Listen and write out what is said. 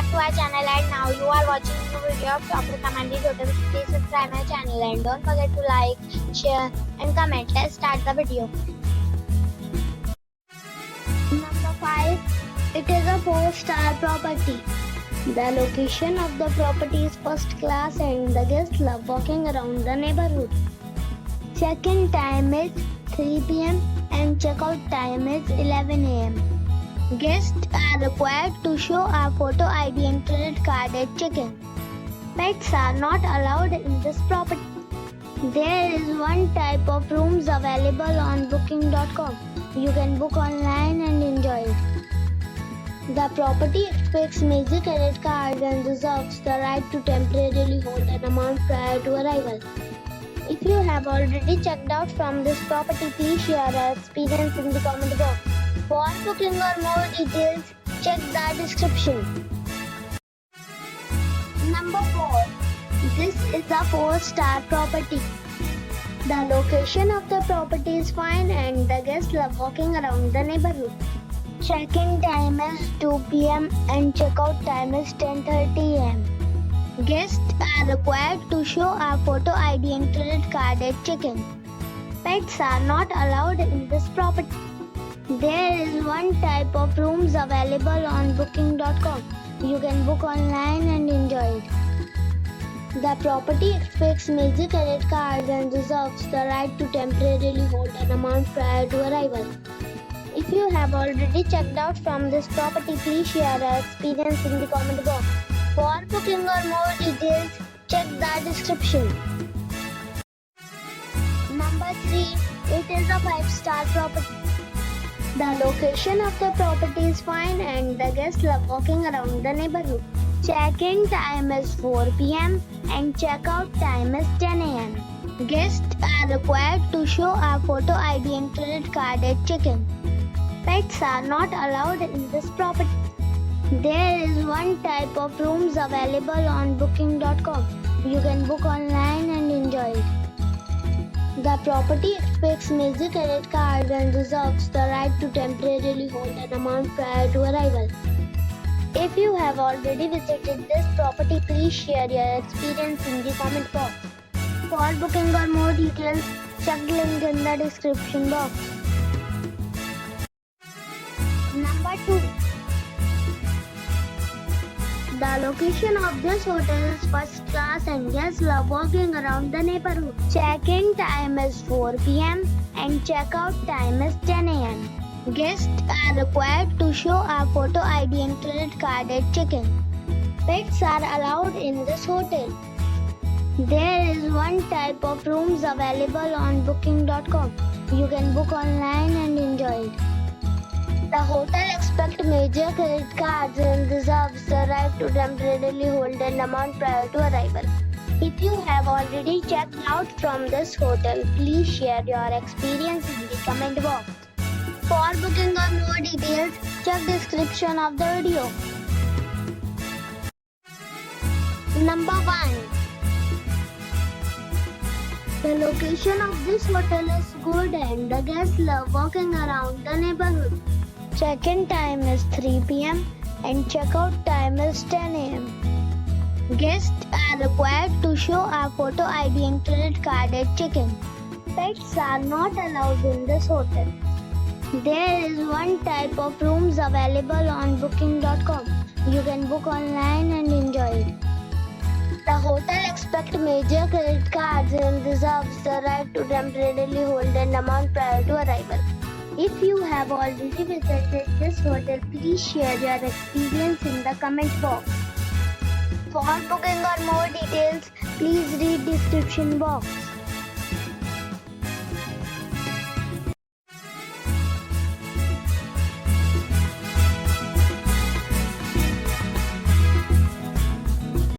back to our channel, and now you are watching a video of top recommended hotels. Please subscribe my channel and don't forget to like, share and comment. Let's start the video. Number 5. It is a 4-star property. The location of the property is first class and the guests love walking around the neighborhood. Check-in time is 3 p.m. and check-out time is 11 a.m. Guests are required to show a photo ID and credit card at check-in. Pets are not allowed in this property. There is one type of rooms available on booking.com. You can book online and enjoy it. The property expects major credit cards and reserves the right to temporarily hold an amount prior to arrival. If you have already checked out from this property, please share your experience in the comment box. For booking or more details, check the description. Number 4. This is a 4-star property. The location of the property is fine and the guests love walking around the neighborhood. Check-in time is 2 p.m. and check-out time is 10:30 a.m. Guests are required to show a photo ID and credit card at check-in. Pets are not allowed in this property. There is one type of rooms available on booking.com. You can book online and enjoy it. The property expects major credit cards and reserves the right to temporarily hold an amount prior to arrival. If you have already checked out from this property, please share your experience in the comment box. For booking or more details, check the description. Number 3. It is a 5-star property. The location of the property is fine and the guests love walking around the neighborhood. Check-in time is 4 p.m. and check-out time is 10 a.m. Guests are required to show a photo ID and credit card at check-in. Pets are not allowed in this property. There is one type of rooms available on booking.com. You can book online and enjoy it. The property expects major credit cards and reserves the right to temporarily hold an amount prior to arrival. If you have already visited this property, please share your experience in the comment box. For booking or more details, check the link in the description box. Number 2. The location of this hotel is first class and guests love walking around the neighborhood. Check-in time is 4 p.m. and check-out time is 10 a.m. Guests are required to show a photo ID and credit card at check-in. Pets are allowed in this hotel. There is one type of rooms available on booking.com. You can book online and enjoy it. The hotel expects major credit cards and reserves the right to temporarily hold an amount prior to arrival. If you have already checked out from this hotel, please share your experience in the comment box. For booking or more details, check description of the video. Number 1. The location of this hotel is good and the guests love walking around the neighborhood. Check-in time is 3 p.m. and check-out time is 10 a.m. Guests are required to show a photo ID and credit card at check-in. Pets are not allowed in this hotel. There is one type of rooms available on booking.com. You can book online and enjoy it. The hotel expects major credit cards and reserves the right to temporarily hold an amount prior to arrival. If you have already visited this hotel, please share your experience in the comment box. For booking or more details, please read description box.